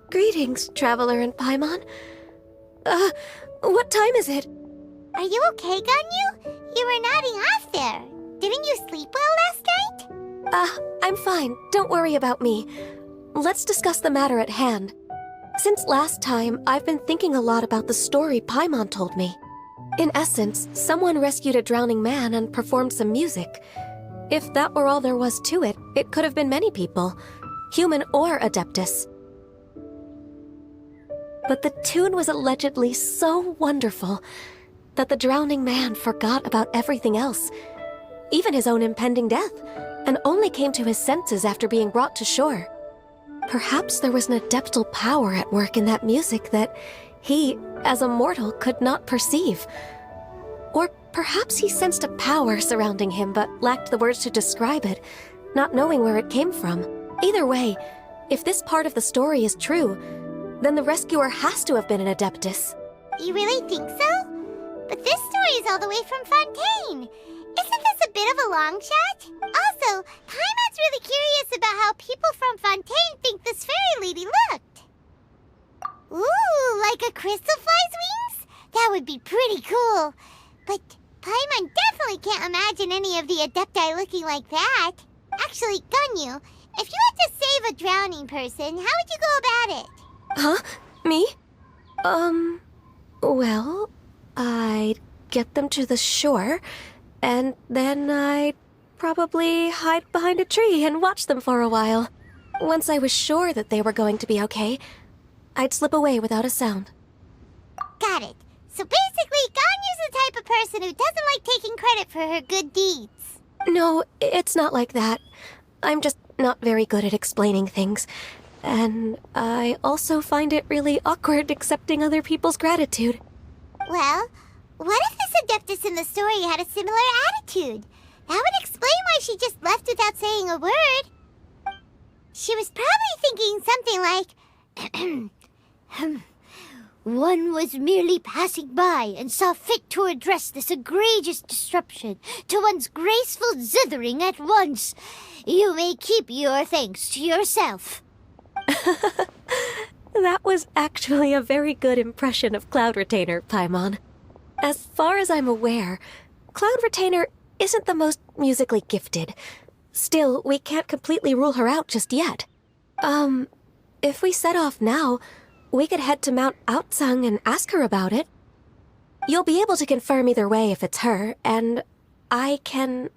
Greetings, Traveler and Paimon. What time is it? Are you okay, Ganyu? You were nodding off there. Didn't you sleep well last night? I'm fine. Don't worry about me. Let's discuss the matter at hand. Since last time, I've been thinking a lot about the story Paimon told me. In essence, someone rescued a drowning man and performed some music. If that were all there was to it, it could have been many people, human or Adeptus. But the tune was allegedly so wonderful that the drowning man forgot about everything else, even his own impending death, and only came to his senses after being brought to shore. Perhaps there was an adeptal power at work in that music that he, as a mortal, could not perceive. Or perhaps he sensed a power surrounding him but lacked the words to describe it, not knowing where it came from. Either way, if this part of the story is true, then the rescuer has to have been an Adeptus. You really think so? But this story is all the way from Fontaine. Isn't this a bit of a long shot? Also, Paimon's really curious about how people from Fontaine think this fairy lady looked. Ooh, like a crystal fly's wings? That would be pretty cool. But Paimon definitely can't imagine any of the Adepti looking like that. Actually, Ganyu, if you had to save a drowning person, how would you go about it? Huh? Me? Well, I'd get them to the shore, and then I'd probably hide behind a tree and watch them for a while. Once I was sure that they were going to be okay, I'd slip away without a sound. Got it. So basically, Ganyu's the type of person who doesn't like taking credit for her good deeds. No, it's not like that. I'm just not very good at explaining things. And I also find it really awkward accepting other people's gratitude. Well, what if this Adeptus in the story had a similar attitude? That would explain why she just left without saying a word. She was probably thinking something like, one was merely passing by and saw fit to address this egregious disruption to one's graceful zithering at once. You may keep your thanks to yourself. That was actually a very good impression of Cloud Retainer, Paimon. As far as I'm aware, Cloud Retainer isn't the most musically gifted. Still, we can't completely rule her out just yet. If we set off now, we could head to Mount Outsung and ask her about it. You'll be able to confirm either way if it's her, and I can,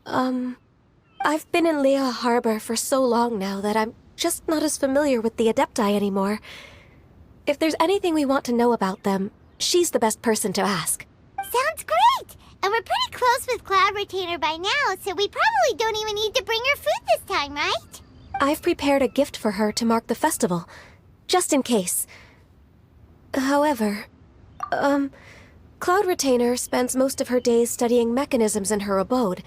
I've been in Lea Harbor for so long now that I'm just not as familiar with the Adepti anymore. If there's anything we want to know about them, she's the best person to ask. Sounds great! And we're pretty close with Cloud Retainer by now, so we probably don't even need to bring her food this time, right? I've prepared a gift for her to mark the festival, just in case. However, Cloud Retainer spends most of her days studying mechanisms in her abode.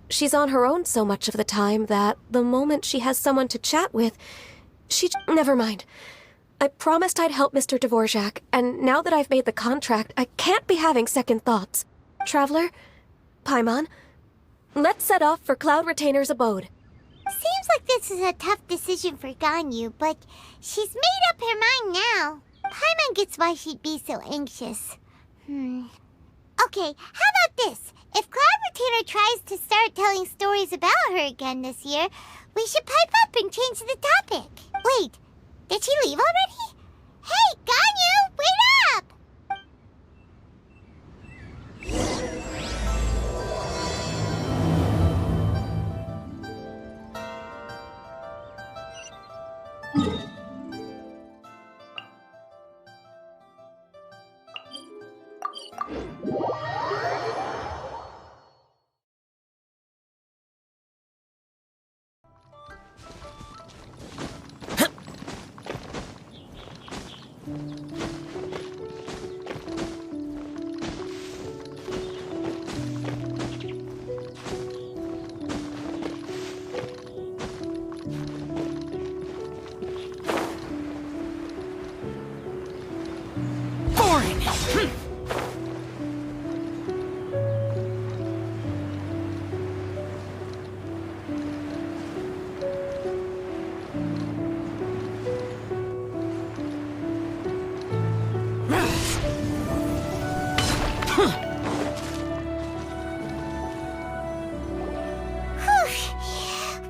She's on her own so much of the time that the moment she has someone to chat with, never mind. I promised I'd help Mr. Dvorak, and now that I've made the contract, I can't be having second thoughts. Traveler, Paimon, let's set off for Cloud Retainer's abode. Seems like this is a tough decision for Ganyu, but she's made up her mind now. Paimon gets why she'd be so anxious. Okay, how about this? If Cloud Retainer tries to start telling stories about her again this year, we should pipe up and change the topic. Wait, did she leave already? Hey, Ganyu, wait up!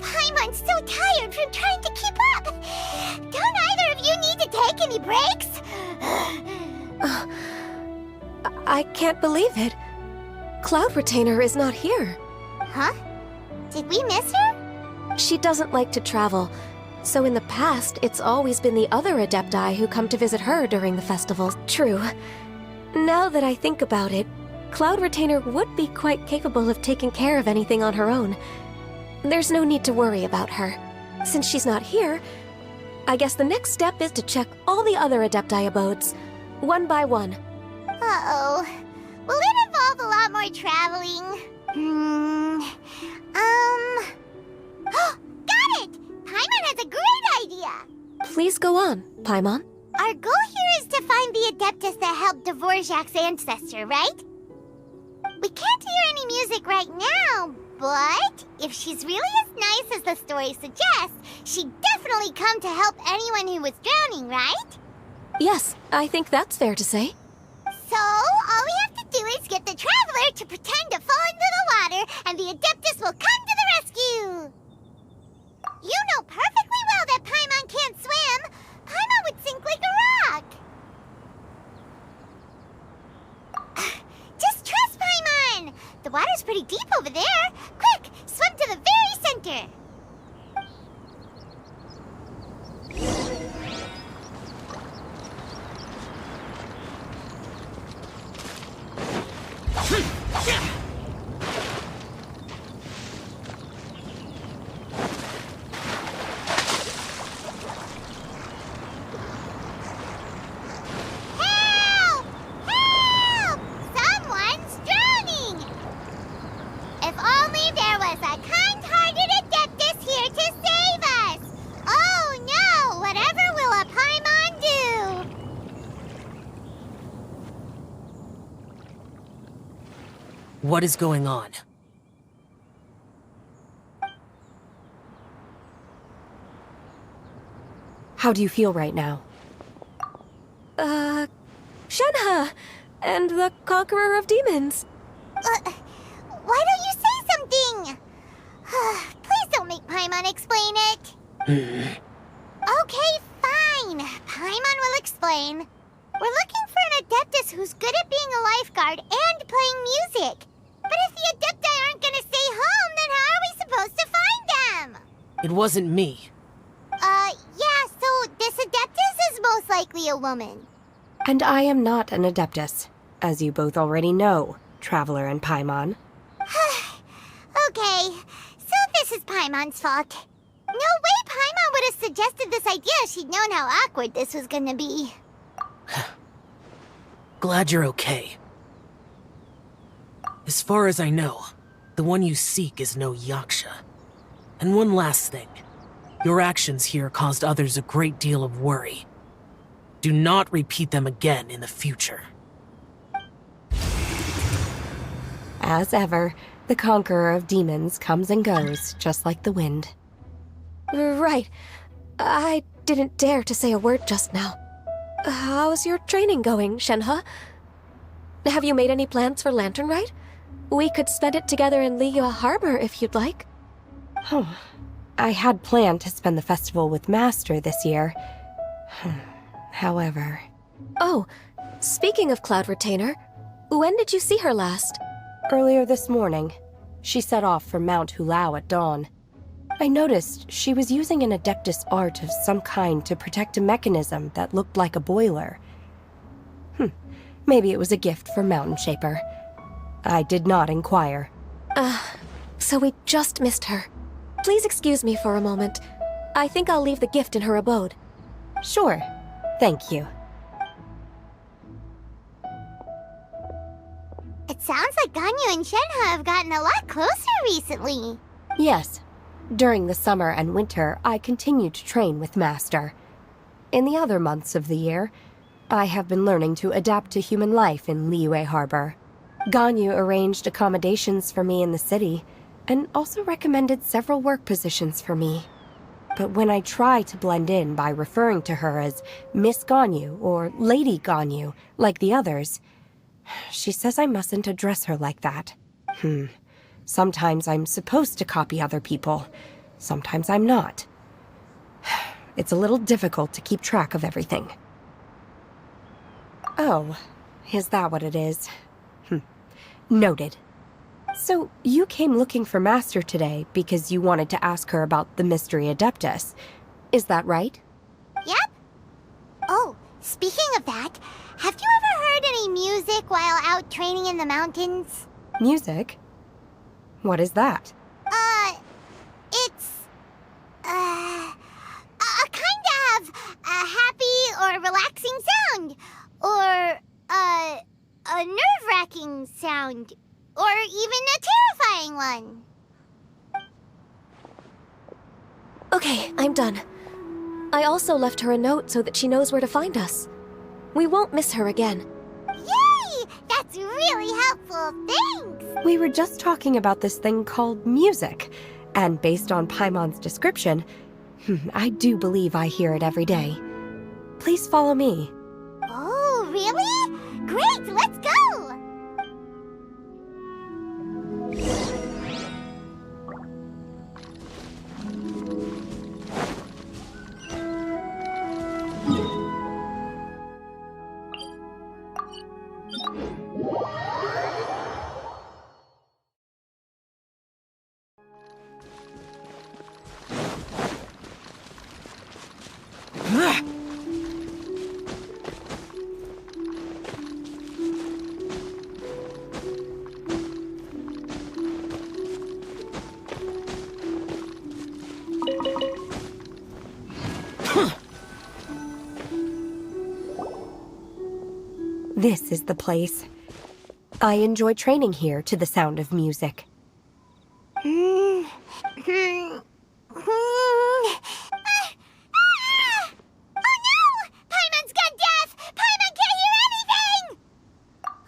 Paimon's so tired from trying to keep up. Don't either of you need to take any breaks? I can't believe it. Cloud Retainer is not here. Huh? Did we miss her? She doesn't like to travel, so in the past, it's always been the other Adepti who come to visit her during the festival. True. Now that I think about it, Cloud Retainer would be quite capable of taking care of anything on her own. There's no need to worry about her. Since she's not here, I guess the next step is to check all the other Adepti abodes, one by one. Uh-oh. Will it involve a lot more traveling? Got it! Paimon has a great idea! Please go on, Paimon. Our goal here is to find the Adeptus that helped Dvorak's ancestor, right? We can't hear any music right now, but if she's really as nice as the story suggests, she'd definitely come to help anyone who was drowning, right? Yes, I think that's fair to say. So, all we have to do is get the Traveler to pretend to fall into the water, and the Adeptus will come to the rescue! You know perfectly well that Paimon can't swim! Paimon would sink like a rock! Just trust Paimon! The water's pretty deep over there! Quick, swim to the very center! Help! Help! Someone's drowning! If only there was a kind-hearted Adeptus here to save us! Oh no! Whatever will a Paimon do? What is going on? How do you feel right now? Shenhe! And the Conqueror of Demons. Why don't you say something? Please don't make Paimon explain it. Okay, fine. Paimon will explain. We're looking for an Adeptus who's good at being a lifeguard and playing music. But if the Adepti aren't gonna stay home, then how are we supposed to find them? It wasn't me. Yeah, so this Adeptus is most likely a woman. And I am not an Adeptus, as you both already know, Traveler and Paimon. Okay, so this is Paimon's fault. No way Paimon would have suggested this idea if she'd known how awkward this was gonna be. Glad you're okay. As far as I know, the one you seek is no Yaksha. And one last thing. Your actions here caused others a great deal of worry. Do not repeat them again in the future. As ever, the Conqueror of Demons comes and goes, just like the wind. Right. I didn't dare to say a word just now. How's your training going, Shenhe? Have you made any plans for Lantern Rite? We could spend it together in Liyue Harbor if you'd like. Oh, I had planned to spend the festival with Master this year. However... Oh, speaking of Cloud Retainer, when did you see her last? Earlier this morning, she set off for Mount Hulao at dawn. I noticed she was using an Adeptus art of some kind to protect a mechanism that looked like a boiler. Maybe it was a gift for Mountain Shaper. I did not inquire. So we just missed her. Please excuse me for a moment. I think I'll leave the gift in her abode. Sure. Thank you. It sounds like Ganyu and Shenhe have gotten a lot closer recently. Yes. During the summer and winter, I continued to train with Master. In the other months of the year, I have been learning to adapt to human life in Liyue Harbor. Ganyu arranged accommodations for me in the city, and also recommended several work positions for me. But when I try to blend in by referring to her as Miss Ganyu or Lady Ganyu, like the others, she says I mustn't address her like that. Sometimes I'm supposed to copy other people. Sometimes I'm not. It's a little difficult to keep track of everything. Oh, is that what it is? Noted. So, you came looking for Master today because you wanted to ask her about the Mystery Adeptus. Is that right? Yep. Oh, speaking of that, have you ever heard any music while out training in the mountains? Music? What is that? It's... a kind of a happy or relaxing sound. Or, a nerve-wracking sound. Or even a terrifying one. Okay, I'm done. I also left her a note so that she knows where to find us. We won't miss her again. Yay! That's really helpful, thanks! We were just talking about this thing called music, and based on Paimon's description, I do believe I hear it every day. Please follow me. Oh, really? Great, let's go! This is the place. I enjoy training here to the sound of music. Oh no! Paimon's gone deaf! Paimon can't hear anything!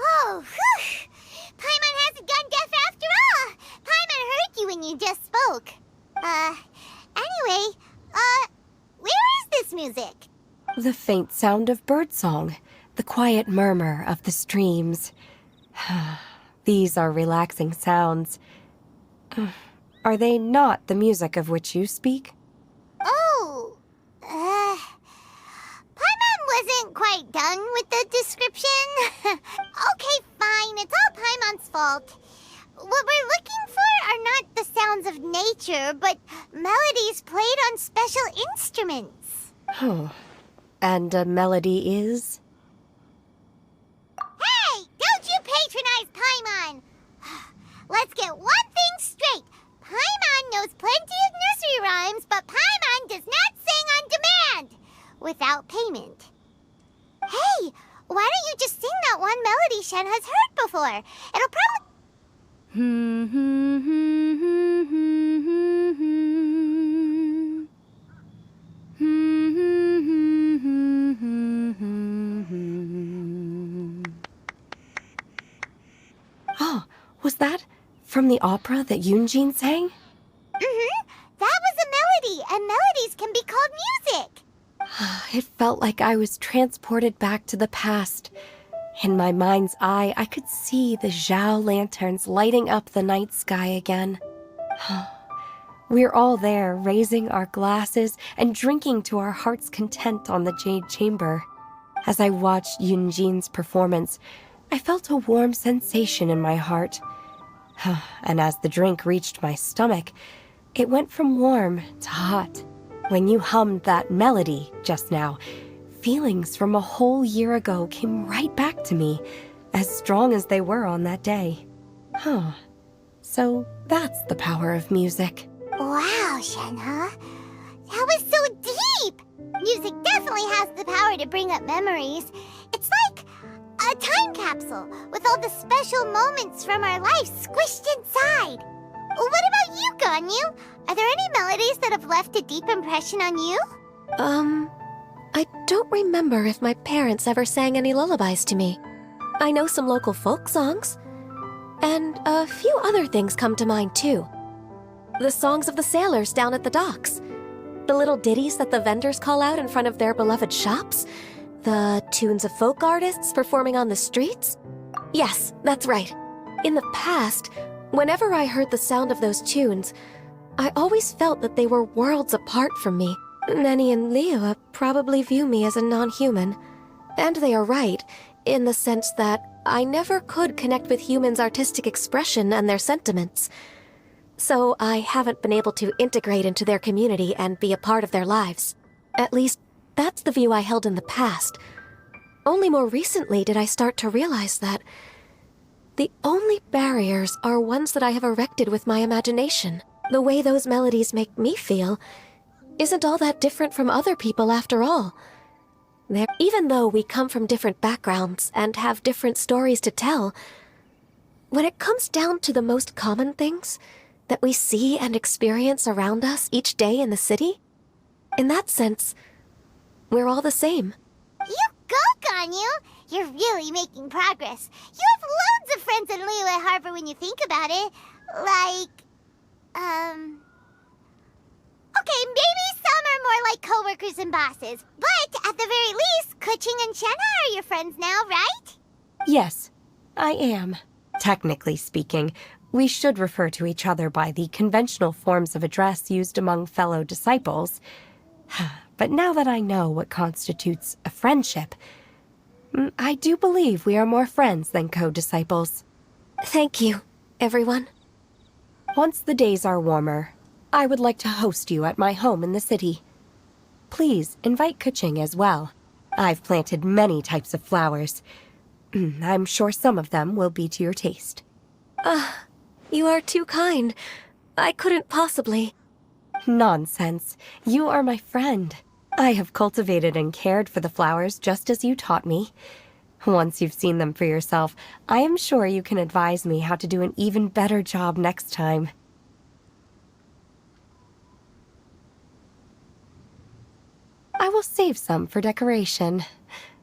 Oh, whew! Paimon hasn't gone deaf after all! Paimon heard you when you just spoke. Anyway, where is this music? The faint sound of birdsong, the quiet murmur of the streams. These are relaxing sounds. Are they not the music of which you speak? Oh, Paimon wasn't quite done with the description. Okay, fine, it's all Paimon's fault. What we're looking for are not the sounds of nature, but melodies played on special instruments. Oh, and a melody is? Hey, don't you patronize Paimon! Let's get one thing straight. Paimon knows plenty of nursery rhymes, but Paimon does not sing on demand without payment. Hey, why don't you just sing that one melody Shen has heard before? It'll probably... Oh, was that from the opera that Yunjin sang? That was a melody, and melodies It felt like I was transported back to the past. In my mind's eye, I could see the Zhao lanterns lighting up the night sky again. We're all there, raising our glasses and drinking to our heart's content on the Jade Chamber. As I watched Yunjin's performance, I felt a warm sensation in my heart. And as the drink reached my stomach, it went from warm to hot. When you hummed that melody just now, feelings from a whole year ago came right back to me, as strong as they were on that day. So that's the power of music. Wow, Shenhe. That was so deep! Music definitely has the power to bring up memories. It's like a time capsule with all the special moments from our life squished inside. What about you, Ganyu? Are there any melodies that have left a deep impression on you? I don't remember if my parents ever sang any lullabies to me. I know some local folk songs, and a few other things come to mind too. The songs of the sailors down at the docks, the little ditties that the vendors call out in front of their beloved shops, the tunes of folk artists performing on the streets. Yes, that's right. In the past, whenever I heard the sound of those tunes, I always felt that they were worlds apart from me. Nenny and Liyue probably view me as a non-human. And they are right, in the sense that I never could connect with humans' artistic expression and their sentiments. So I haven't been able to integrate into their community and be a part of their lives. At least, that's the view I held in the past. Only more recently did I start to realize that the only barriers are ones that I have erected with my imagination. The way those melodies make me feel isn't all that different from other people after all. Even though we come from different backgrounds and have different stories to tell, when it comes down to the most common things that we see and experience around us each day in the city, in that sense, we're all the same. You go, Ganyu! You're really making progress. You have loads of friends in Liyue Harbor when you think about it. Okay, maybe some are more like coworkers and bosses, but at the very least, Keqing and Shenhe are your friends now, right? Yes, I am. Technically speaking, we should refer to each other by the conventional forms of address used among fellow disciples. But now that I know what constitutes a friendship, I do believe we are more friends than co-disciples. Thank you, everyone. Once the days are warmer, I would like to host you at my home in the city. Please invite Keqing as well. I've planted many types of flowers. I'm sure some of them will be to your taste. You are too kind. I couldn't possibly. Nonsense. You are my friend. I have cultivated and cared for the flowers just as you taught me. Once you've seen them for yourself, I am sure you can advise me how to do an even better job next time. I will save some for decoration.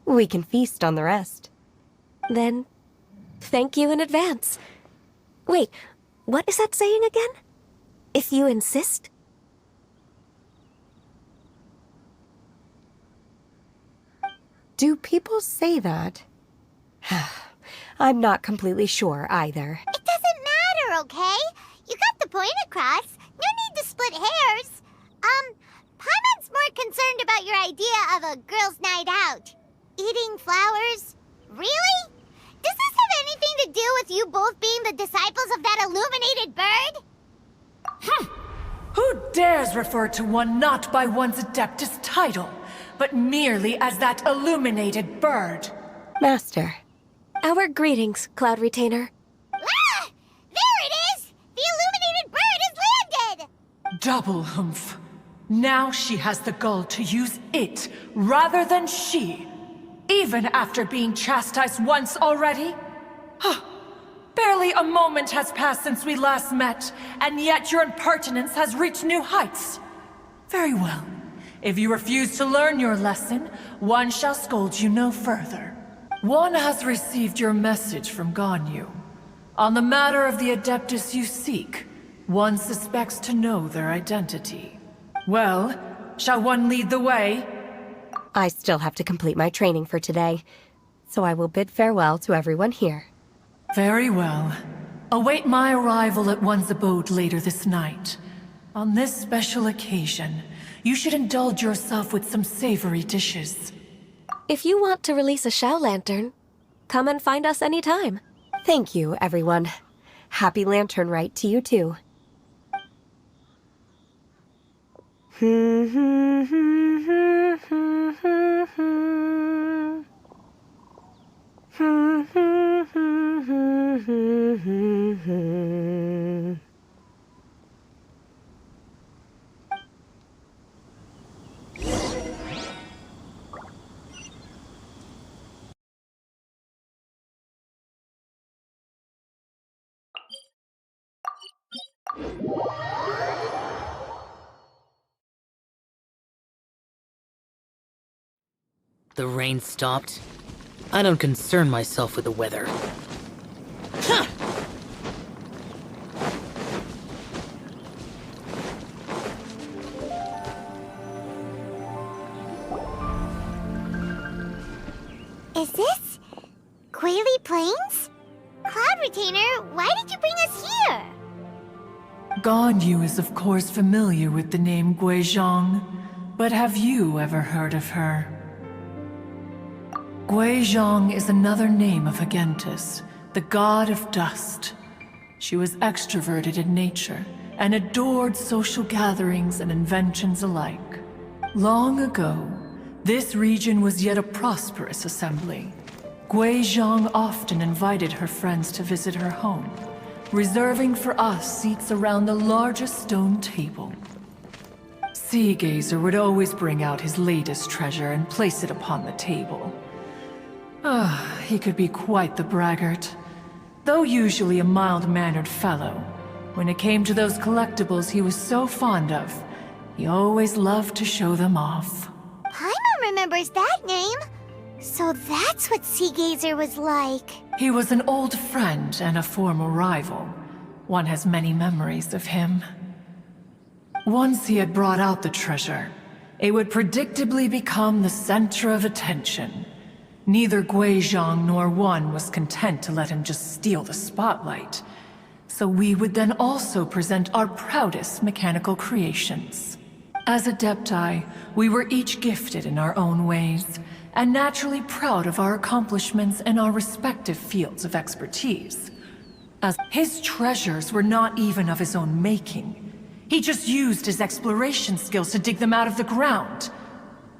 We can feast on the rest. Then, thank you in advance. Wait, what is that saying again? If you insist? Do people say that? I'm not completely sure either. It doesn't matter, okay? You got the point across. No need to split hairs. Paimon's more concerned about your idea of a girls' night out. Eating flowers? Really? Does this have anything to do with you both being the disciples of that illuminated bird? Who dares refer to one not by one's Adeptus title, but merely as that illuminated bird? Master. Our greetings, Cloud Retainer. Ah! There it is! The illuminated bird has landed! Double humph. Now she has the gall to use it rather than she, even after being chastised once already? Barely a moment has passed since we last met, and yet your impertinence has reached new heights. Very well. If you refuse to learn your lesson, one shall scold you no further. One has received your message from Ganyu. On the matter of the Adeptus you seek, one suspects to know their identity. Well, shall one lead the way? I still have to complete my training for today, so I will bid farewell to everyone here. Very well. Await my arrival at one's abode later this night. On this special occasion, you should indulge yourself with some savory dishes. If you want to release a Shao Lantern, come and find us anytime. Thank you, everyone. Happy Lantern Rite to you too. The rain stopped. I don't concern myself with the weather. Huh! Is this Guili Plains? Cloud Retainer, why did you bring us here? Ganyu is of course familiar with the name Guizhong, but have you ever heard of her? Guizhong is another name of Agentis, the god of dust. She was extroverted in nature and adored social gatherings and inventions alike. Long ago, this region was yet a prosperous assembly. Guizhong often invited her friends to visit her home, reserving for us seats around the largest stone table. Sea Gazer would always bring out his latest treasure and place it upon the table. He could be quite the braggart. Though usually a mild-mannered fellow, when it came to those collectibles he was so fond of, he always loved to show them off. Paimon remembers that name. So that's what Sea Gazer was like. He was an old friend and a former rival. One has many memories of him. Once he had brought out the treasure, it would predictably become the center of attention. Neither Guizhong nor one was content to let him just steal the spotlight. So we would then also present our proudest mechanical creations. As Adepti, we were each gifted in our own ways, and naturally proud of our accomplishments in our respective fields of expertise. As his treasures were not even of his own making. He just used his exploration skills to dig them out of the ground.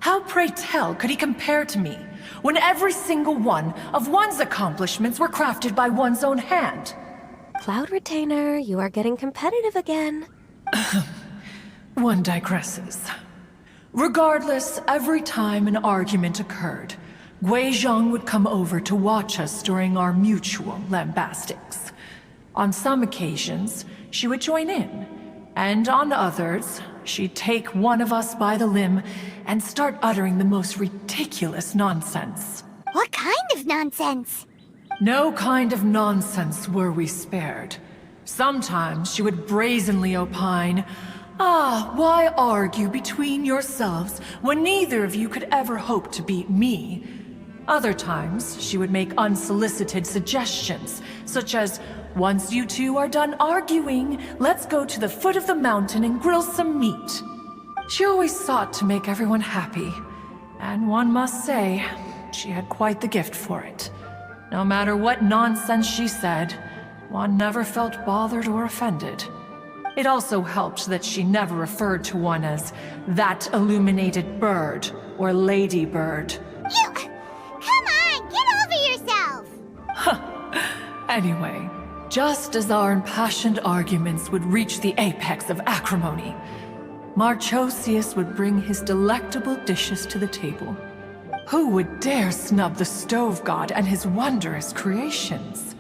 How, pray tell, could he compare to me, when every single one of one's accomplishments were crafted by one's own hand? Cloud Retainer, you are getting competitive again. One digresses. Regardless, every time an argument occurred, Guizhong would come over to watch us during our mutual lambastics. On some occasions, she would join in, and on others, she'd take one of us by the limb and start uttering the most ridiculous nonsense. What kind of nonsense? No kind of nonsense were we spared. Sometimes she would brazenly opine, why argue between yourselves when neither of you could ever hope to beat me? Other times, she would make unsolicited suggestions, such as, once you two are done arguing, let's go to the foot of the mountain and grill some meat. She always sought to make everyone happy, and one must say, she had quite the gift for it. No matter what nonsense she said, one never felt bothered or offended. It also helped that she never referred to one as that illuminated bird or lady bird. You... Come on, get over yourself! Anyway, just as our impassioned arguments would reach the apex of acrimony, Marchosius would bring his delectable dishes to the table. Who would dare snub the stove god and his wondrous creations?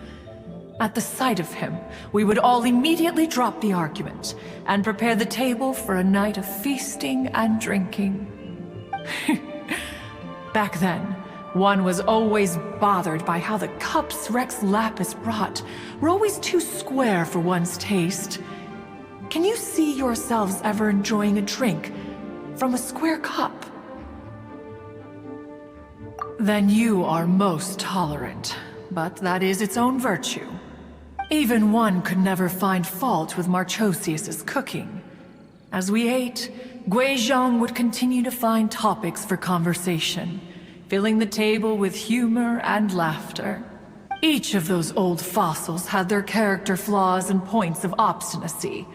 At the sight of him, we would all immediately drop the argument and prepare the table for a night of feasting and drinking. Back then, one was always bothered by how the cups Rex Lapis brought were always too square for one's taste. Can you see yourselves ever enjoying a drink from a square cup? Then you are most tolerant, but that is its own virtue. Even one could never find fault with Marchosius's cooking. As we ate, Guizhong would continue to find topics for conversation, filling the table with humor and laughter. Each of those old fossils had their character flaws and points of obstinacy.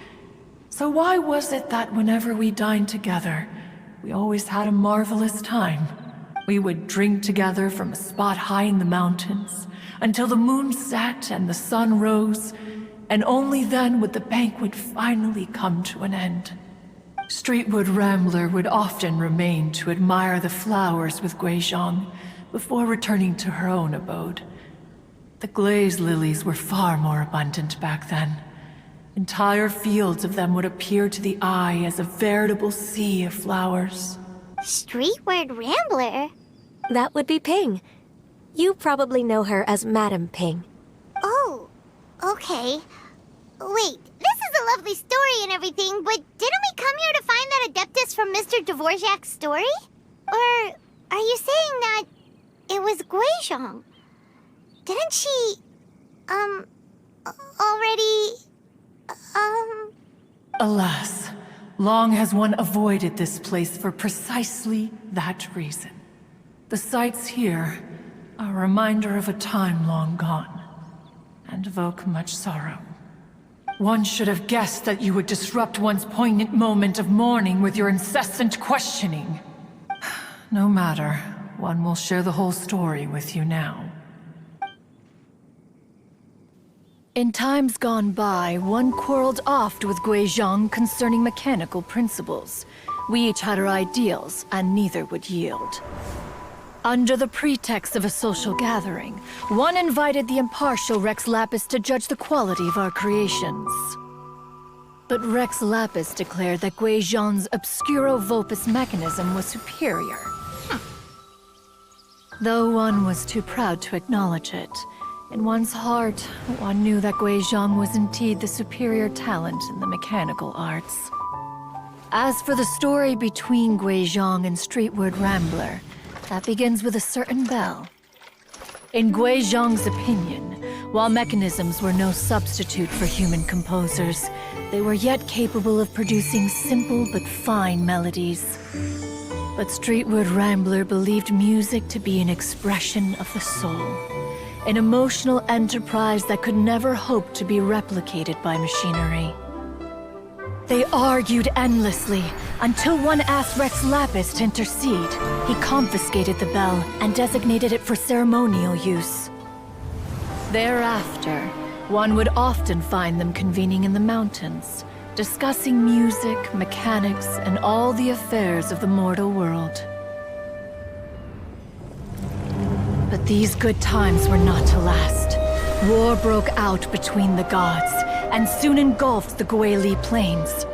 So why was it that whenever we dined together, we always had a marvelous time? We would drink together from a spot high in the mountains, until the moon set and the sun rose, and only then would the banquet finally come to an end. Streetwood Rambler would often remain to admire the flowers with Guizhong before returning to her own abode. The glaze lilies were far more abundant back then. Entire fields of them would appear to the eye as a veritable sea of flowers. Streetward Rambler? That would be Ping. You probably know her as Madam Ping. Oh, okay. Wait, this is a lovely story and everything, but didn't we come here to find that Adeptus from Mr. Dvorak's story? Or are you saying that it was Guizhong? Didn't she, already, Alas, long has one avoided this place for precisely that reason. The sights here are a reminder of a time long gone, and evoke much sorrow. One should have guessed that you would disrupt one's poignant moment of mourning with your incessant questioning. No matter, one will share the whole story with you now. In times gone by, one quarreled oft with Guizhong concerning mechanical principles. We each had our ideals, and neither would yield. Under the pretext of a social gathering, one invited the impartial Rex Lapis to judge the quality of our creations. But Rex Lapis declared that Guizhong's Obscuro Vulpus mechanism was superior. Though one was too proud to acknowledge it, in one's heart, one knew that Guizhong was indeed the superior talent in the mechanical arts. As for the story between Guizhong and Streetward Rambler, that begins with a certain bell. In Guizhong's opinion, while mechanisms were no substitute for human composers, they were yet capable of producing simple but fine melodies. But Streetward Rambler believed music to be an expression of the soul, an emotional enterprise that could never hope to be replicated by machinery. They argued endlessly, until one asked Rex Lapis to intercede. He confiscated the bell and designated it for ceremonial use. Thereafter, one would often find them convening in the mountains, discussing music, mechanics, and all the affairs of the mortal world. But these good times were not to last. War broke out between the gods, and soon engulfed the Guili Plains.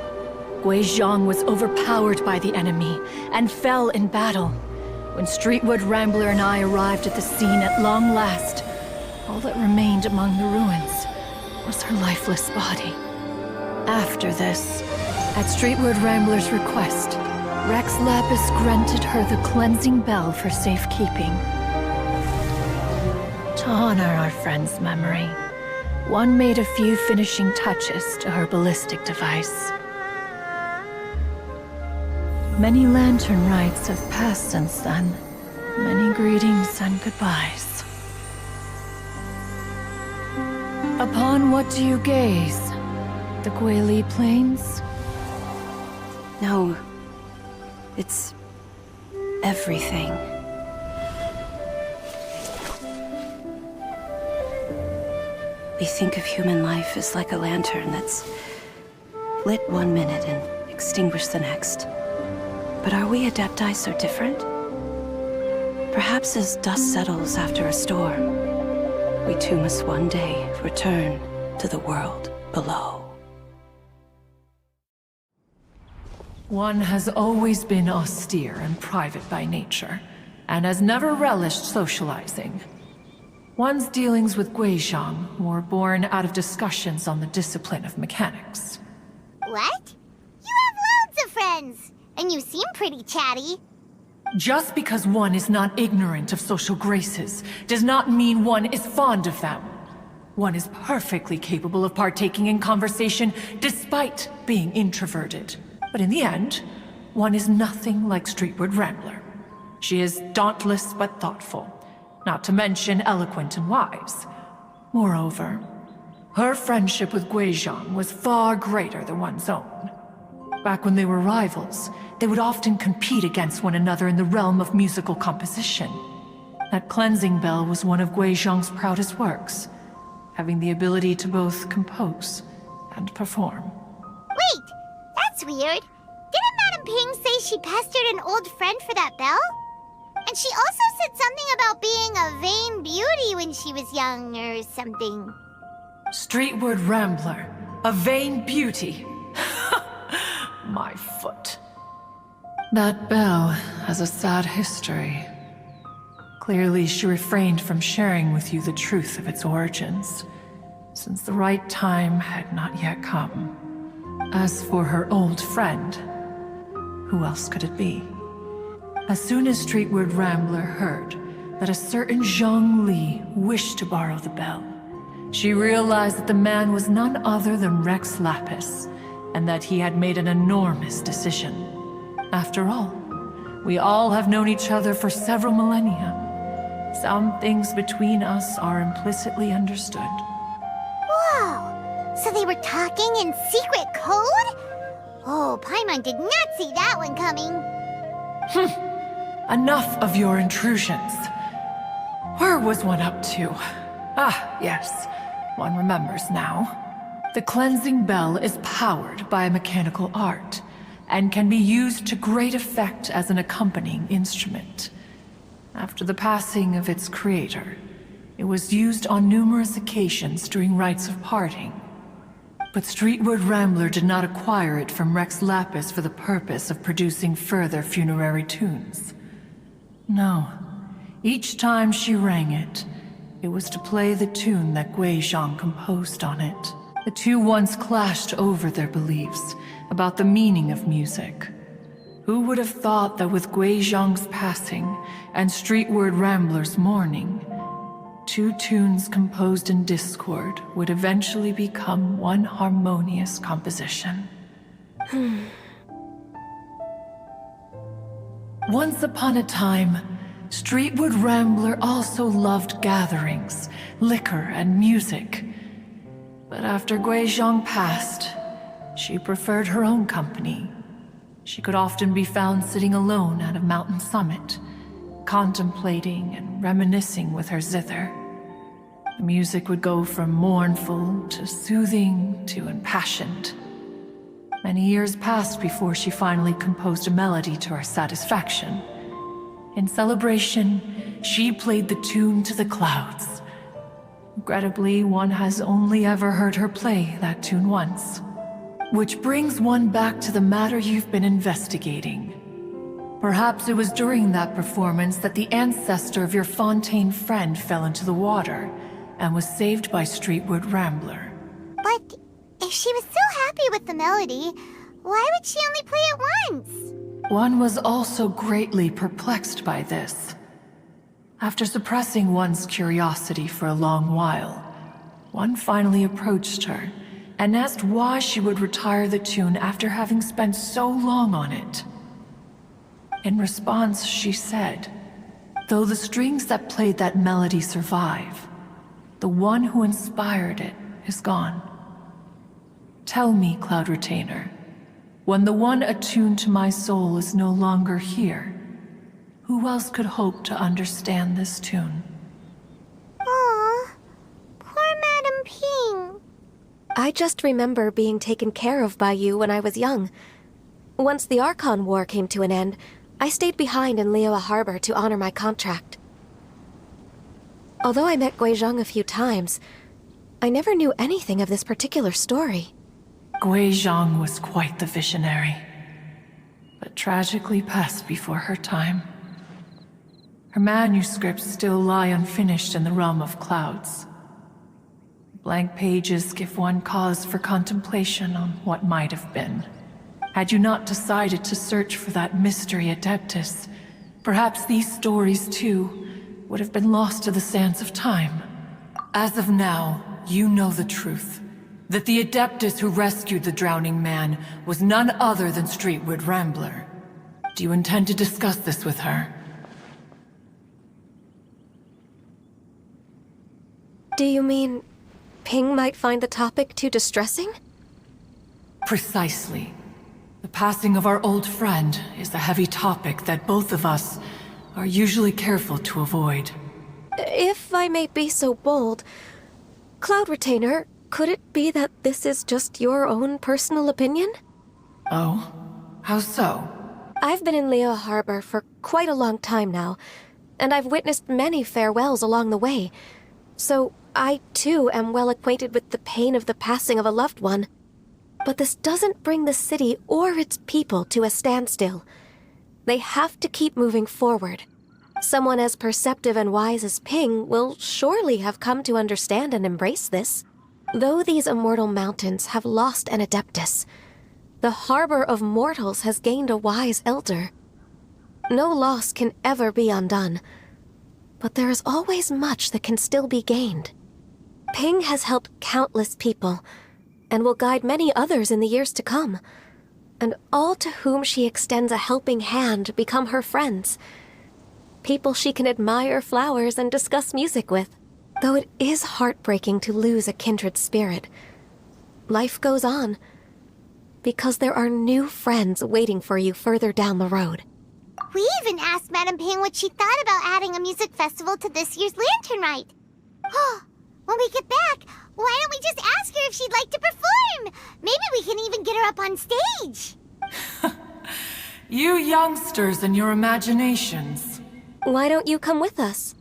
Guizhong was overpowered by the enemy, and fell in battle. When Streetwood Rambler and I arrived at the scene at long last, all that remained among the ruins was her lifeless body. After this, at Streetwood Rambler's request, Rex Lapis granted her the cleansing bell for safekeeping. To honor our friend's memory, one made a few finishing touches to her ballistic device. Many lantern rites have passed since then. Many greetings and goodbyes. Upon what do you gaze? The Guili Plains? No, it's everything. We think of human life as like a lantern that's lit one minute and extinguished the next. But are we Adepti so different? Perhaps as dust settles after a storm, we too must one day return to the world below. One has always been austere and private by nature, and has never relished socializing. One's dealings with Guizhong were born out of discussions on the discipline of mechanics. What? You have loads of friends, and you seem pretty chatty. Just because one is not ignorant of social graces does not mean one is fond of them. One is perfectly capable of partaking in conversation despite being introverted. But in the end, one is nothing like Streetward Rambler. She is dauntless but thoughtful, not to mention eloquent and wise. Moreover, her friendship with Guizhong was far greater than one's own. Back when they were rivals, they would often compete against one another in the realm of musical composition. That cleansing bell was one of Guizhong's proudest works, having the ability to both compose and perform. Wait, that's weird. Didn't Madame Ping say she pestered an old friend for that bell? And she also said something about being a vain beauty when she was young or something. Streetward Rambler, a vain beauty. My foot. That bell has a sad history. Clearly, she refrained from sharing with you the truth of its origins, since the right time had not yet come. As for her old friend, who else could it be? As soon as Streetward Rambler heard that a certain Zhang Li wished to borrow the bell, she realized that the man was none other than Rex Lapis, and that he had made an enormous decision. After all, we all have known each other for several millennia. Some things between us are implicitly understood. Whoa! So they were talking in secret code? Oh, Paimon did not see that one coming. Enough of your intrusions. Where was one up to? Ah, yes. One remembers now. The cleansing bell is powered by a mechanical art, and can be used to great effect as an accompanying instrument. After the passing of its creator, it was used on numerous occasions during rites of parting. But Streetward Rambler did not acquire it from Rex Lapis for the purpose of producing further funerary tunes. No. Each time she rang it, it was to play the tune that Guizhong composed on it. The two once clashed over their beliefs about the meaning of music. Who would have thought that with Guizhong's passing and Streetward Rambler's mourning, two tunes composed in discord would eventually become one harmonious composition? Once upon a time, Streetward Rambler also loved gatherings, liquor, and music. But after Guizhong passed, she preferred her own company. She could often be found sitting alone at a mountain summit, contemplating and reminiscing with her zither. The music would go from mournful to soothing to impassioned. Many years passed before she finally composed a melody to her satisfaction. In celebration, she played the tune to the clouds. Regrettably, one has only ever heard her play that tune once. Which brings one back to the matter you've been investigating. Perhaps it was during that performance that the ancestor of your Fontaine friend fell into the water and was saved by Streetward Rambler. But if she was so happy with the melody, why would she only play it once? One was also greatly perplexed by this. After suppressing one's curiosity for a long while, one finally approached her and asked why she would retire the tune after having spent so long on it. In response, she said, "Though the strings that played that melody survive, the one who inspired it is gone. Tell me, Cloud Retainer, when the one attuned to my soul is no longer here, who else could hope to understand this tune?" Aw, poor Madame Ping. I just remember being taken care of by you when I was young. Once the Archon War came to an end, I stayed behind in Liyue Harbor to honor my contract. Although I met Guizhong a few times, I never knew anything of this particular story. Guizhong was quite the visionary, but tragically passed before her time. Her manuscripts still lie unfinished in the realm of clouds. Blank pages give one cause for contemplation on what might have been. Had you not decided to search for that mystery Adeptus, Perhaps these stories, too, would have been lost to the sands of time. As of now, you know the truth. That the Adeptus who rescued the drowning man was none other than Streetwood Rambler. Do you intend to discuss this with her? Do you mean Ping might find the topic too distressing? Precisely. The passing of our old friend is a heavy topic that both of us are usually careful to avoid. If I may be so bold, Cloud Retainer, could it be that this is just your own personal opinion? Oh? How so? I've been in Liyue Harbor for quite a long time now, and I've witnessed many farewells along the way. So I, too, am well acquainted with the pain of the passing of a loved one. But this doesn't bring the city or its people to a standstill. They have to keep moving forward. Someone as perceptive and wise as Ping will surely have come to understand and embrace this. Though these immortal mountains have lost an Adeptus, the harbor of mortals has gained a wise elder. No loss can ever be undone, but there is always much that can still be gained. Ping has helped countless people, and will guide many others in the years to come. And all to whom she extends a helping hand become her friends. People she can admire flowers and discuss music with. Though it is heartbreaking to lose a kindred spirit, life goes on, because there are new friends waiting for you further down the road. We even asked Madame Ping what she thought about adding a music festival to this year's Lantern Rite. Oh, when we get back, why don't we just ask her if she'd like to perform? Maybe we can even get her up on stage. You youngsters and your imaginations. Why don't you come with us?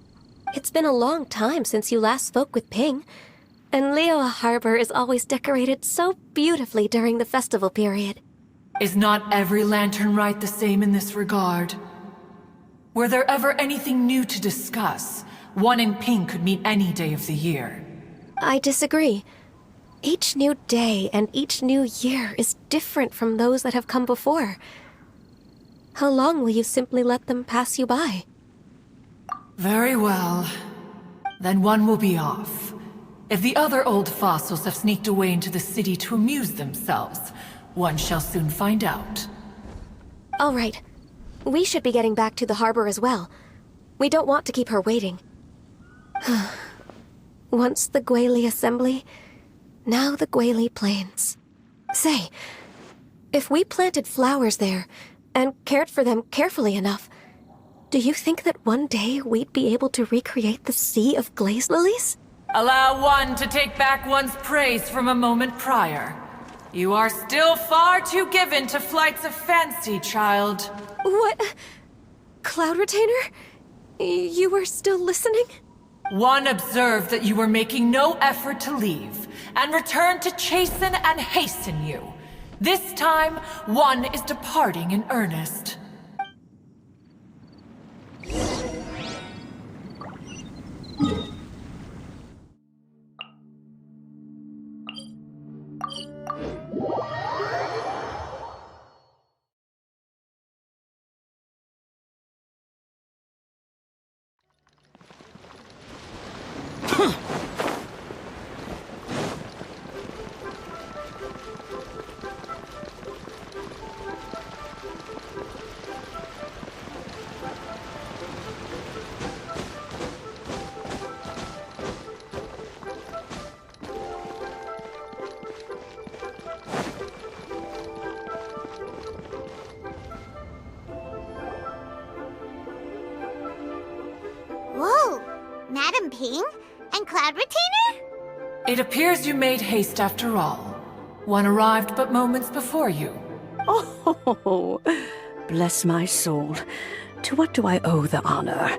It's been a long time since you last spoke with Ping, and Liyue Harbor is always decorated so beautifully during the festival period. Is not every Lantern Rite the same in this regard? Were there ever anything new to discuss? One in Ping could meet any day of the year. I disagree. Each new day and each new year is different from those that have come before. How long will you simply let them pass you by? Very well. Then one will be off. If the other old fossils have sneaked away into the city to amuse themselves, one shall soon find out. All right. We should be getting back to the harbor as well. We don't want to keep her waiting. Once the Guili Assembly, now the Guili Plains. Say, if we planted flowers there, and cared for them carefully enough, do you think that one day we'd be able to recreate the Sea of Glaze Lilies? Allow one to take back one's praise from a moment prior. You are still far too given to flights of fancy, child. What? Cloud Retainer? You were still listening? One observed that you were making no effort to leave, and returned to chasten and hasten you. This time, one is departing in earnest. Whoa! Madame Ping? And Cloud Retainer? It appears you made haste after all. One arrived but moments before you. Oh, bless my soul. To what do I owe the honor?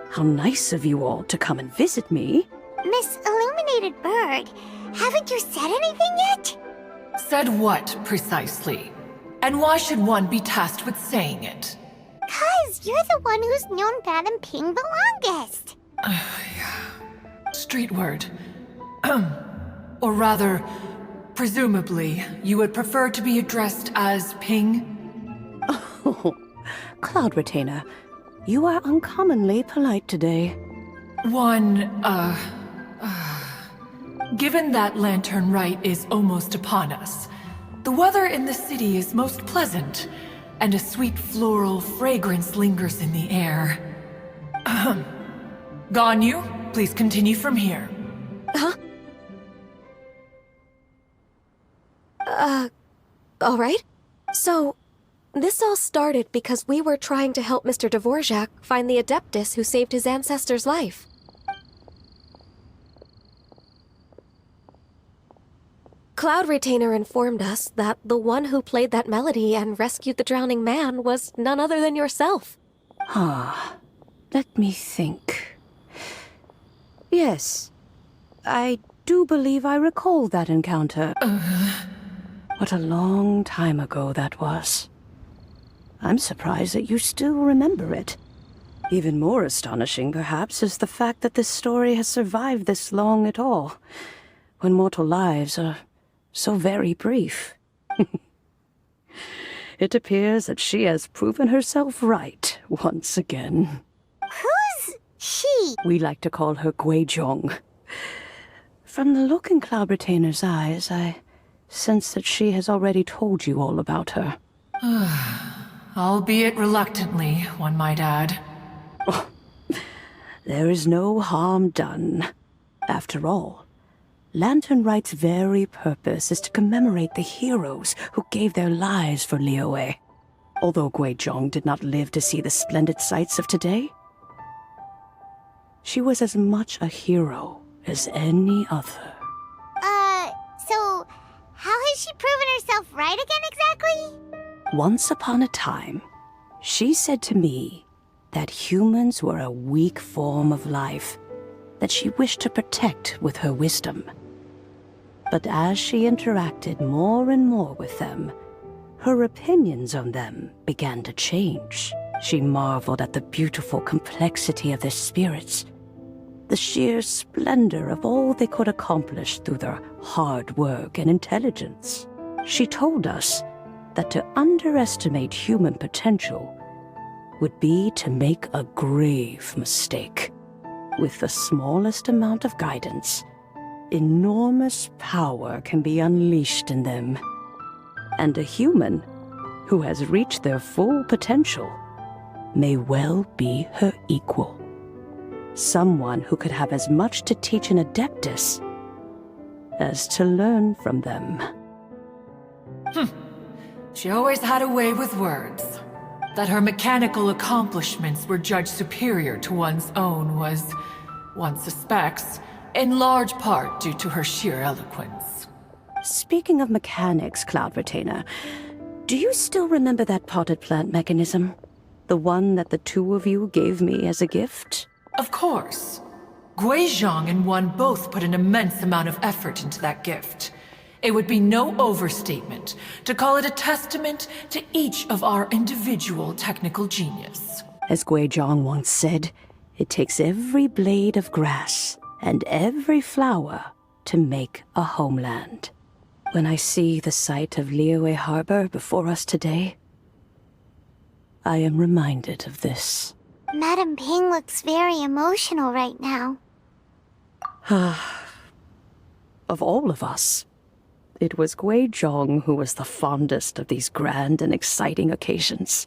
How nice of you all to come and visit me. Miss Illuminated Bird, haven't you said anything yet? Said what, precisely? And why should one be tasked with saying it? 'Cause you're the one who's known Madame Ping the longest. Street word. Or rather, presumably, you would prefer to be addressed as Ping? Oh, Cloud Retainer, You are uncommonly polite today. Given that Lantern Rite is almost upon us, the weather in the city is most pleasant, and a sweet floral fragrance lingers in the air. Ganyu, please continue from here. Huh? All right. So, this all started because we were trying to help Mr. Dvorak find the Adeptus who saved his ancestor's life. Cloud Retainer informed us that the one who played that melody and rescued the drowning man was none other than yourself. Let me think. Yes, I do believe I recall that encounter. What a long time ago that was. I'm surprised that you still remember it. Even more astonishing, perhaps, is the fact that this story has survived this long at all, when mortal lives are so very brief. It appears that she has proven herself right once again. Who's she? We like to call her Guizhong. From the look in Cloud Retainer's eyes, I sense that she has already told you all about her. Albeit reluctantly, one might add. There is no harm done. After all, Lantern Rite's very purpose is to commemorate the heroes who gave their lives for Liyue. Although Guizhong did not live to see the splendid sights of today, she was as much a hero as any other. So how has she proven herself right again exactly? Once upon a time, she said to me that humans were a weak form of life that she wished to protect with her wisdom. But as she interacted more and more with them, her opinions on them began to change. She marveled at the beautiful complexity of their spirits, the sheer splendor of all they could accomplish through their hard work and intelligence. She told us that to underestimate human potential would be to make a grave mistake. With the smallest amount of guidance, enormous power can be unleashed in them. And a human who has reached their full potential may well be her equal. Someone who could have as much to teach an Adeptus as to learn from them. She always had a way with words. That her mechanical accomplishments were judged superior to one's own was, one suspects, in large part due to her sheer eloquence. Speaking of mechanics, Cloud Retainer, do you still remember that potted plant mechanism? The one that the two of you gave me as a gift? Of course. Guizhong and one both put an immense amount of effort into that gift. It would be no overstatement to call it a testament to each of our individual technical genius. As Guizhong once said, it takes every blade of grass and every flower to make a homeland. When I see the sight of Liyue Harbor before us today, I am reminded of this. Madame Ping looks very emotional right now. Of all of us, it was Guizhong who was the fondest of these grand and exciting occasions.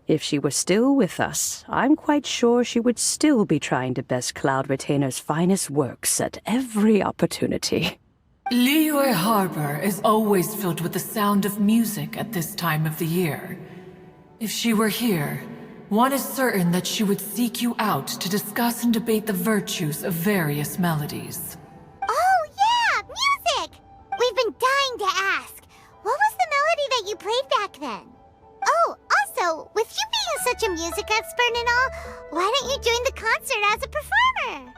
If she were still with us, I'm quite sure she would still be trying to best Cloud Retainer's finest works at every opportunity. Liyue Harbor is always filled with the sound of music at this time of the year. If she were here, one is certain that she would seek you out to discuss and debate the virtues of various melodies. Oh yeah, music! We've been dying to ask. What was the melody that you played back then? Oh, also, with you being such a music expert and all, why don't you join the concert as a performer?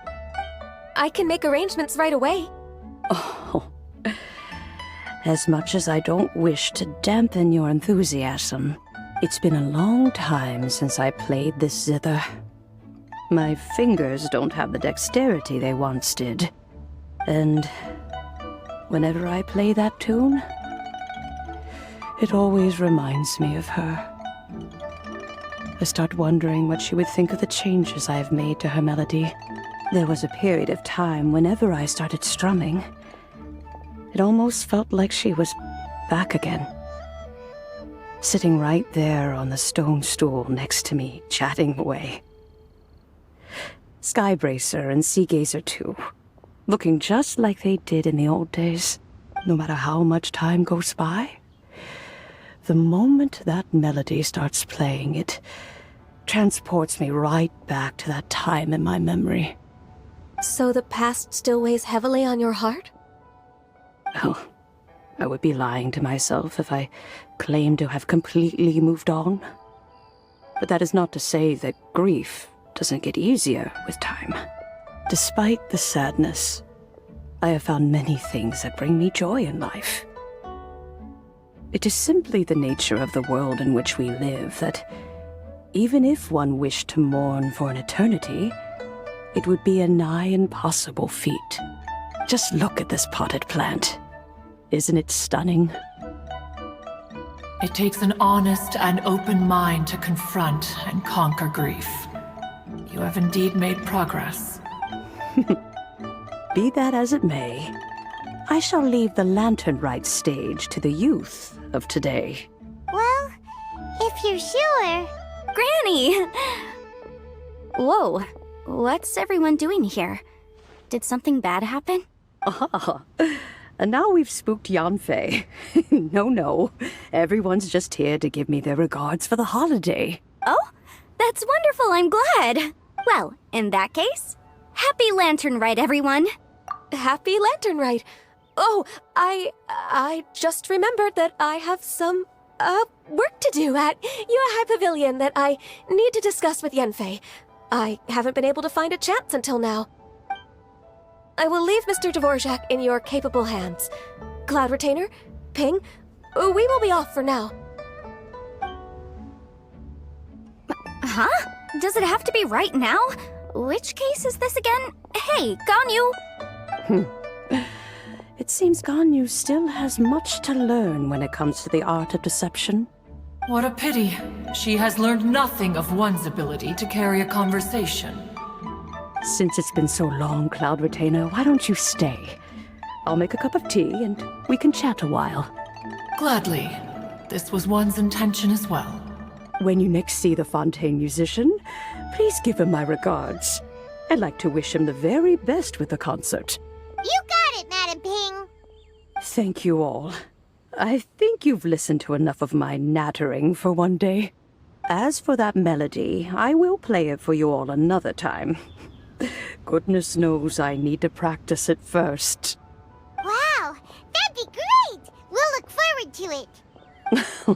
I can make arrangements right away. Oh, as much as I don't wish to dampen your enthusiasm, it's been a long time since I played this zither. My fingers don't have the dexterity they once did. And whenever I play that tune, it always reminds me of her. to start wondering what she would think of the changes I have made to her melody. There was a period of time whenever I started strumming, it almost felt like she was back again. Sitting right there on the stone stool next to me, chatting away. Skybracer and Seagazer too, looking just like they did in the old days, no matter how much time goes by. The moment that melody starts playing, it transports me right back to that time in my memory. So the past still weighs heavily on your heart? Well, I would be lying to myself if I claimed to have completely moved on. But that is not to say that grief doesn't get easier with time. Despite the sadness, I have found many things that bring me joy in life. It is simply the nature of the world in which we live that, even if one wished to mourn for an eternity, it would be a nigh impossible feat. Just look at this potted plant. Isn't it stunning? It takes an honest and open mind to confront and conquer grief. You have indeed made progress. Be that as it may, I shall leave the Lantern Rite stage to the youth of today. Well, if you're sure. Granny! Whoa, what's everyone doing here? Did something bad happen? Ah, and now we've spooked Yanfei. No, everyone's just here to give me their regards for the holiday. Oh, that's wonderful, I'm glad. Well, in that case, happy Lantern Rite, everyone. Happy Lantern Rite. Oh, I just remembered that I have some, work to do at Yuehai Pavilion that I need to discuss with Yanfei. I haven't been able to find a chance until now. I will leave Mr. Dvorak in your capable hands. Cloud Retainer, Ping, we will be off for now. Huh? Does it have to be right now? Which case is this again? Hey, Ganyu! It seems Ganyu still has much to learn when it comes to the art of deception. What a pity. She has learned nothing of one's ability to carry a conversation. Since it's been so long, Cloud Retainer, why don't you stay? I'll make a cup of tea and we can chat a while. Gladly. This was one's intention as well. When you next see the Fontaine musician, please give him my regards. I'd like to wish him the very best with the concert. You got it, Madam Ping. Thank you all. I think you've listened to enough of my nattering for one day. As for that melody, I will play it for you all another time. Goodness knows I need to practice it first. Wow, that'd be great. We'll look forward to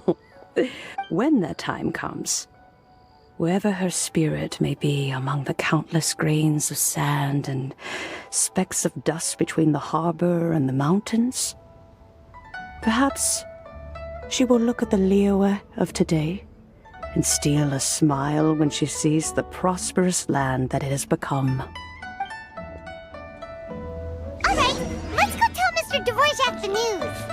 it. When that time comes, wherever her spirit may be among the countless grains of sand and specks of dust between the harbor and the mountains, perhaps she will look at the Liyue of today and steal a smile when she sees the prosperous land that it has become. All right, let's go tell Mr. Dvorak the news.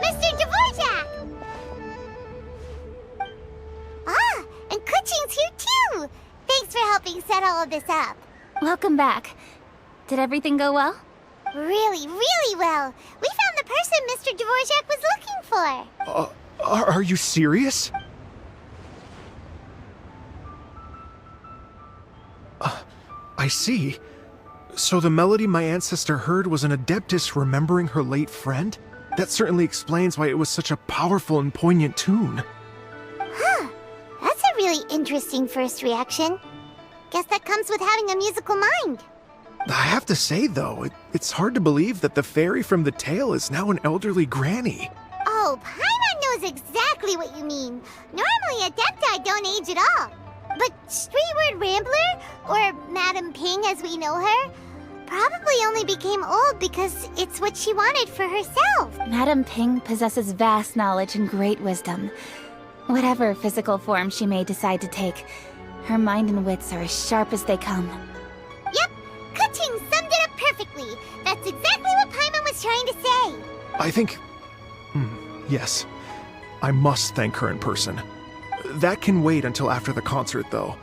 Mr. Dvorak! Ah, and Kuching's here too! Thanks for helping set all of this up. Welcome back. Did everything go well? Really, really well. We found the person Mr. Dvorak was looking for. Are you serious? I see. So the melody my ancestor heard was an adeptus remembering her late friend? That certainly explains why it was such a powerful and poignant tune. Huh. That's a really interesting first reaction. Guess that comes with having a musical mind. I have to say, though, it's hard to believe that the fairy from the tale is now an elderly granny. Oh, Paimon knows exactly what you mean. Normally, Adepti don't age at all. But Streetward Rambler, or Madam Ping as we know her, only became old because it's what she wanted for herself. Madame Ping possesses vast knowledge and great wisdom. Whatever physical form she may decide to take, her mind and wits are as sharp as they come. Yep, Kuching summed it up perfectly. That's exactly what Paimon was trying to say. I think... yes. I must thank her in person. That can wait until after the concert, though.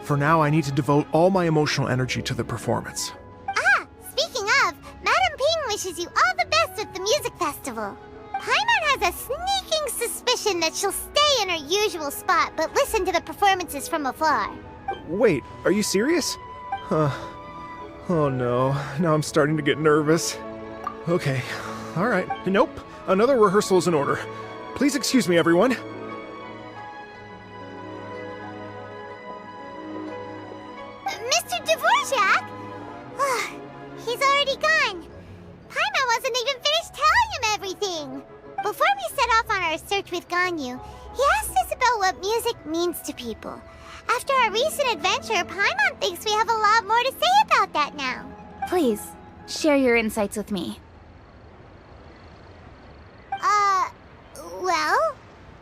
For now, I need to devote all my emotional energy to the performance. Ah, speaking of, Madame Ping wishes you all the best at the music festival. Paimon has a sneaking suspicion that she'll stay in her usual spot, but listen to the performances from afar. Wait, are you serious? Oh no, now I'm starting to get nervous. Okay, alright. Nope, another rehearsal is in order. Please excuse me, everyone. Mr. Dvorak? He's already gone. Paimon wasn't even finished telling him everything. Before we set off on our search with Ganyu, he asked us about what music means to people. After our recent adventure, Paimon thinks we have a lot more to say about that now. Please, share your insights with me. Well,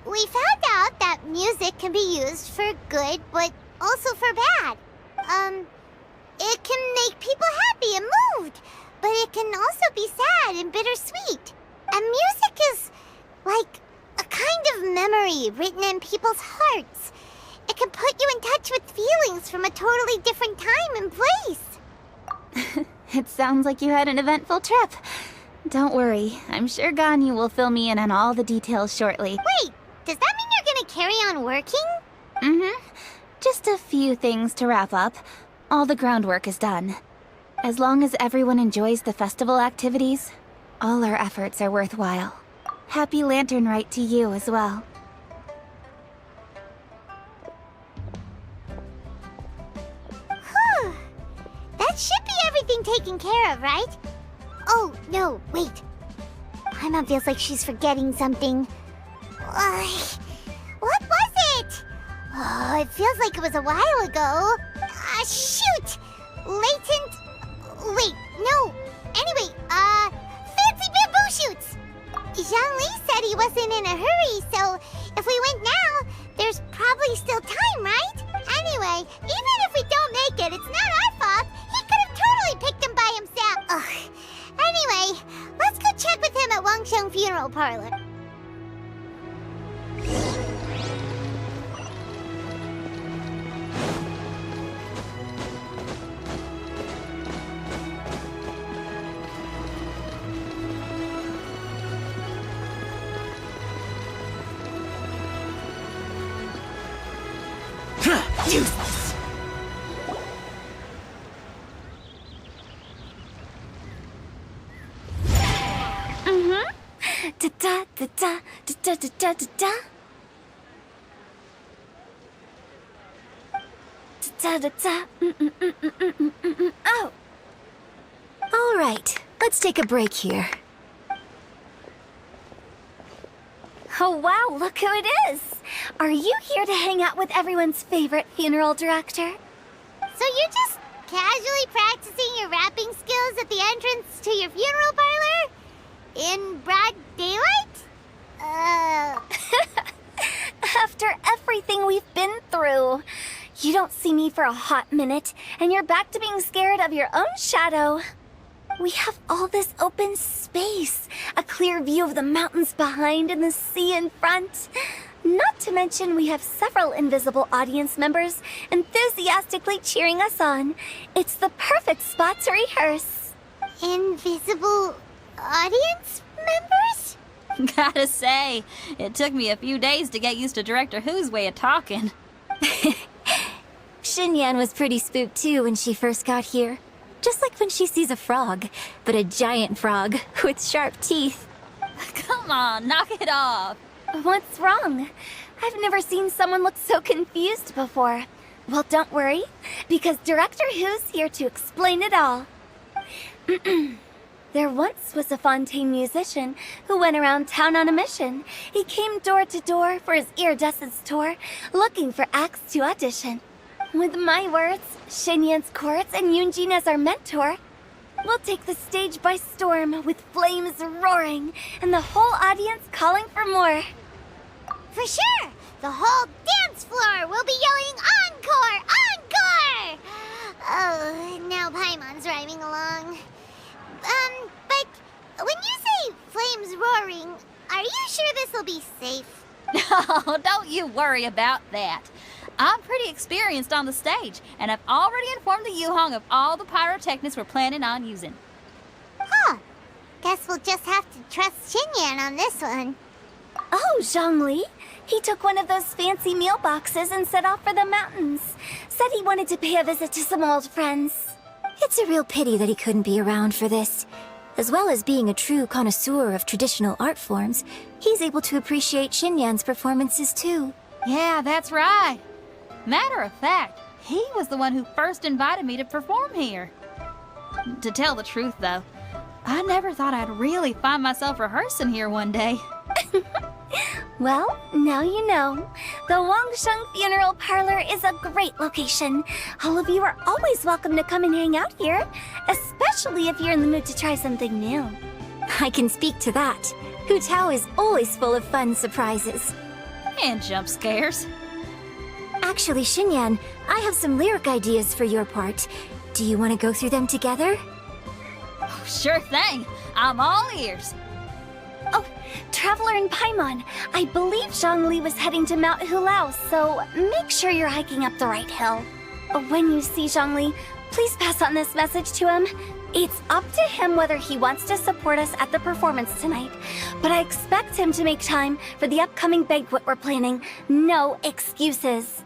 we found out that music can be used for good, but also for bad. It can make people happy and moved, but it can also be sad and bittersweet. And music is like a kind of memory written in people's hearts. It can put you in touch with feelings from a totally different time and place. It sounds like you had an eventful trip. Don't worry, I'm sure Ganyu will fill me in on all the details shortly. Wait, does that mean you're gonna carry on working? Mm-hmm. Just a few things to wrap up. All the groundwork is done. As long as everyone enjoys the festival activities, all our efforts are worthwhile. Happy Lantern Rite to you as well. Whew. That should be everything taken care of, right? Oh, no, wait. Paimon feels like she's forgetting something. What was it? Oh, it feels like it was a while ago. Shoot! Latent... Wait, no. Anyway, fancy bamboo shoots! Zhang said he wasn't in a hurry, so if we went now, there's probably still time, right? Anyway, even if we don't make it, it's not our fault. He could have totally picked them by himself. Ugh. Anyway, let's go check with him at Wangsheng Funeral Parlor. Useless! Da da da da da da da da da. Da da da. Oh. All right, let's take a break here. Oh wow, look who it is! Are you here to hang out with everyone's favorite funeral director? So you're just casually practicing your rapping skills at the entrance to your funeral parlor? In broad daylight? After everything we've been through, you don't see me for a hot minute, and you're back to being scared of your own shadow. We have all this open space, a clear view of the mountains behind and the sea in front. Not to mention we have several invisible audience members enthusiastically cheering us on. It's the perfect spot to rehearse. Invisible audience members? Gotta say, it took me a few days to get used to Director Who's way of talking. Xinyan was pretty spooked too when she first got here. Just like when she sees a frog, but a giant frog with sharp teeth. Come on, knock it off. What's wrong? I've never seen someone look so confused before. Well, don't worry, because Director Who's here to explain it all. There once was a Fontaine musician who went around town on a mission. He came door to door for his iridescence tour, looking for acts to audition. With my words, Xinyan's chords, and Yunjin as our mentor, We'll take the stage by storm with flames roaring and the whole audience calling for more. For sure! The whole dance floor will be yelling encore! Encore! Oh, now Paimon's rhyming along. But when you say flames roaring, are you sure this'll be safe? Oh, don't you worry about that. I'm pretty experienced on the stage, and I've already informed the Yuhong of all the pyrotechnics we're planning on using. Huh. Guess we'll just have to trust Xinyan on this one. Oh, Zhongli. He took one of those fancy meal boxes and set off for the mountains. Said he wanted to pay a visit to some old friends. It's a real pity that he couldn't be around for this. As well as being a true connoisseur of traditional art forms, he's able to appreciate Xinyan's performances too. Yeah, that's right. Matter of fact, he was the one who first invited me to perform here. To tell the truth, though, I never thought I'd really find myself rehearsing here one day. Well, now you know. The Wangsheng Funeral Parlor is a great location. All of you are always welcome to come and hang out here, especially if you're in the mood to try something new. I can speak to that. Hu Tao is always full of fun surprises. And jump scares. Actually, Xinyan, I have some lyric ideas for your part. Do you want to go through them together? Oh, sure thing. I'm all ears. Oh, Traveler and Paimon, I believe Zhongli was heading to Mount Hulao, so make sure you're hiking up the right hill. When you see Zhongli, please pass on this message to him. It's up to him whether he wants to support us at the performance tonight, but I expect him to make time for the upcoming banquet we're planning. No excuses.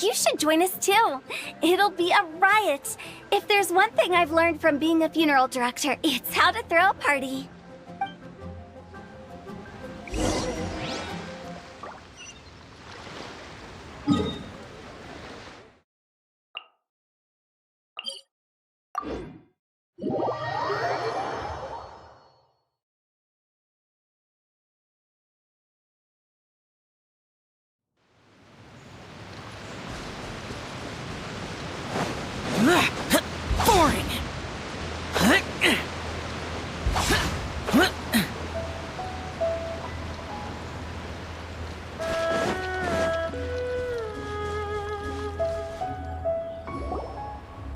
You should join us too. It'll be a riot. If there's one thing I've learned from being a funeral director, it's how to throw a party. Boring!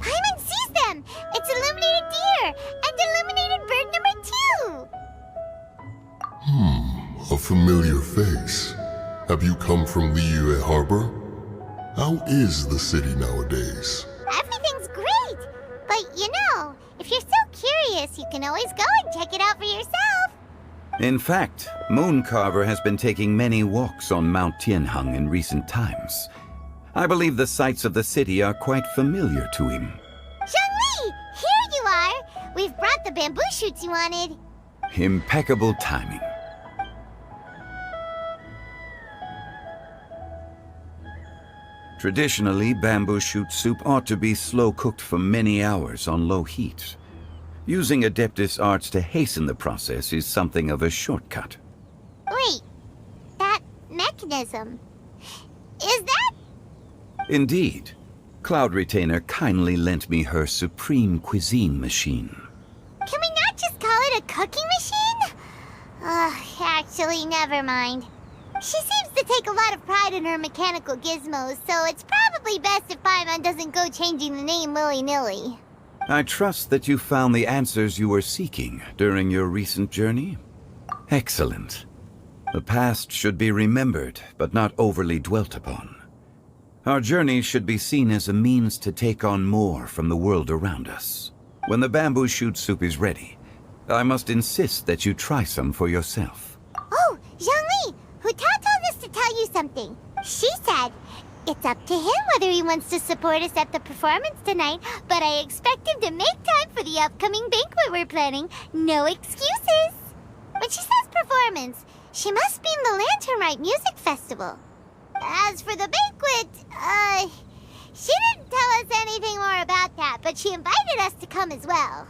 Paimon sees them! It's illuminated deer! And illuminated bird number 2! A familiar face. Have you come from Liyue Harbor? How is the city nowadays? Everything's great! But you know, if you're so curious, you can always go and check it out for yourself! In fact, Mooncarver has been taking many walks on Mount Tianheng in recent times. I believe the sights of the city are quite familiar to him. Zhongli! Here you are! We've brought the bamboo shoots you wanted. Impeccable timing. Traditionally, bamboo shoot soup ought to be slow-cooked for many hours on low heat. Using Adeptus arts to hasten the process is something of a shortcut. Wait, that mechanism... is that... Indeed. Cloud Retainer kindly lent me her supreme cuisine machine. Can we not just call it a cooking machine? Actually, never mind. She seems to take a lot of pride in her mechanical gizmos, so it's probably best if Paimon doesn't go changing the name willy-nilly. I trust that you found the answers you were seeking during your recent journey? Excellent. The past should be remembered, but not overly dwelt upon. Our journey should be seen as a means to take on more from the world around us. When the bamboo shoot soup is ready, I must insist that you try some for yourself. Oh, Zhongli! Hu Tao told us to tell you something. She said, it's up to him whether he wants to support us at the performance tonight, but I expect him to make time for the upcoming banquet we're planning. No excuses! When she says performance, she must mean the Lantern Rite Music Festival. As for the banquet, she didn't tell us anything more about that, but she invited us to come as well.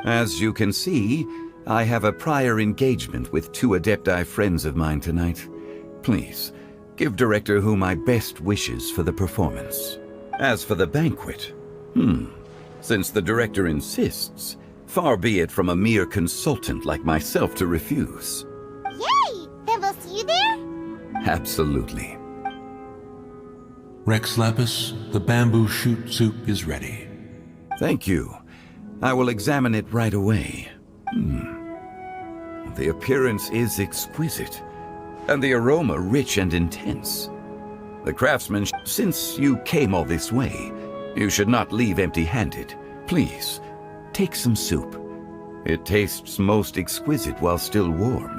As you can see, I have a prior engagement with 2 Adepti friends of mine tonight. Please, give Director Hu my best wishes for the performance. As for the banquet, since the Director insists, Far be it from a mere consultant like myself to refuse. Yay! Then we'll see you there? Absolutely. Rex Lapis, the bamboo shoot soup is ready. Thank you. I will examine it right away. The appearance is exquisite, and the aroma rich and intense. The craftsmanship, since you came all this way, you should not leave empty-handed. Please, take some soup. It tastes most exquisite while still warm.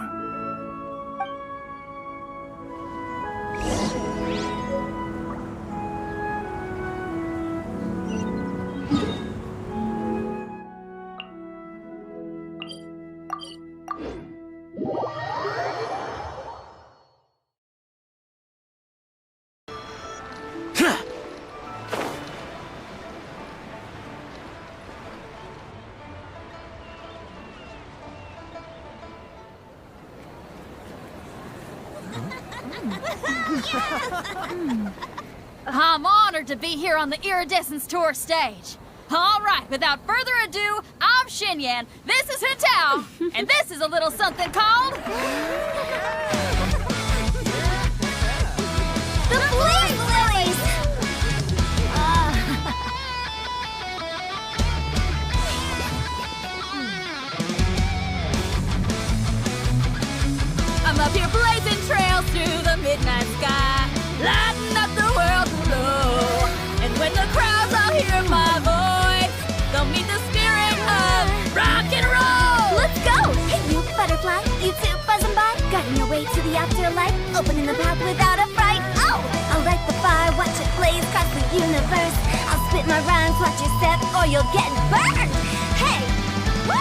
I'm honored to be here on the Iridescence Tour stage. All right, without further ado, I'm Xinyan, this is Hintao, and this is a little something called... The Blaze Lilies! I'm up here blazing trails through the midnight sky, lighting up the world below. And when the crowds all hear my voice, they'll meet the spirit of rock and roll. Let's go! Hey, you butterfly, you too buzzing by, guiding your way to the afterlife, opening the path without a fright. Oh, I'll light the fire, watch it blaze across the universe. I'll spit my rhymes, watch your step, or you'll get burned. Hey, woo!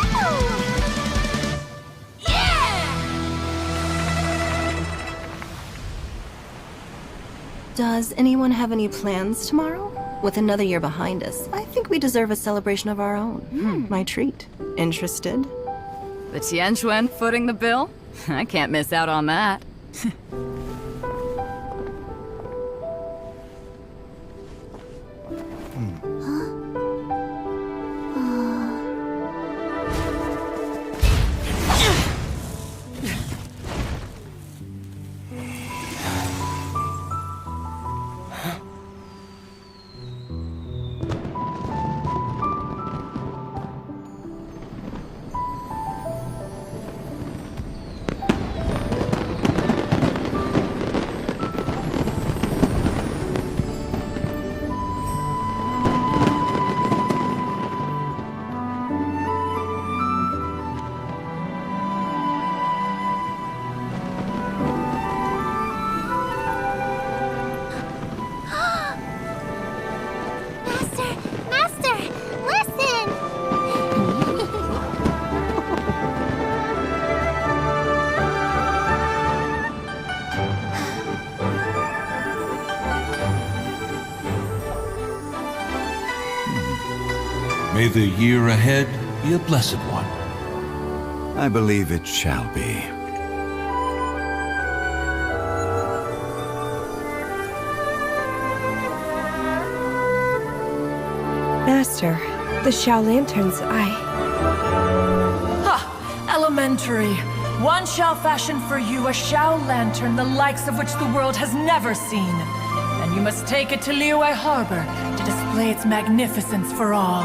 Does anyone have any plans tomorrow? With another year behind us, I think we deserve a celebration of our own. My treat. Interested? The Tianquan footing the bill? I can't miss out on that. Master, listen! May the year ahead be a blessed one. I believe it shall be. Master, the Xiao Lanterns, Elementary. One shall fashion for you a Xiao Lantern the likes of which the world has never seen. And you must take it to Liyue Harbor to display its magnificence for all.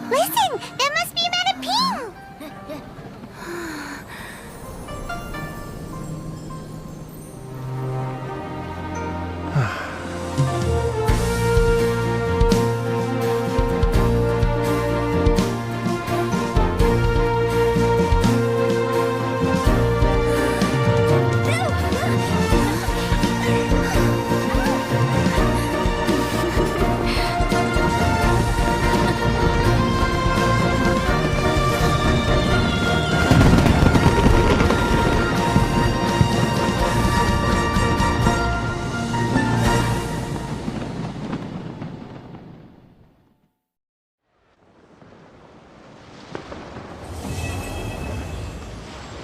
Listen! That must be Madame Ping!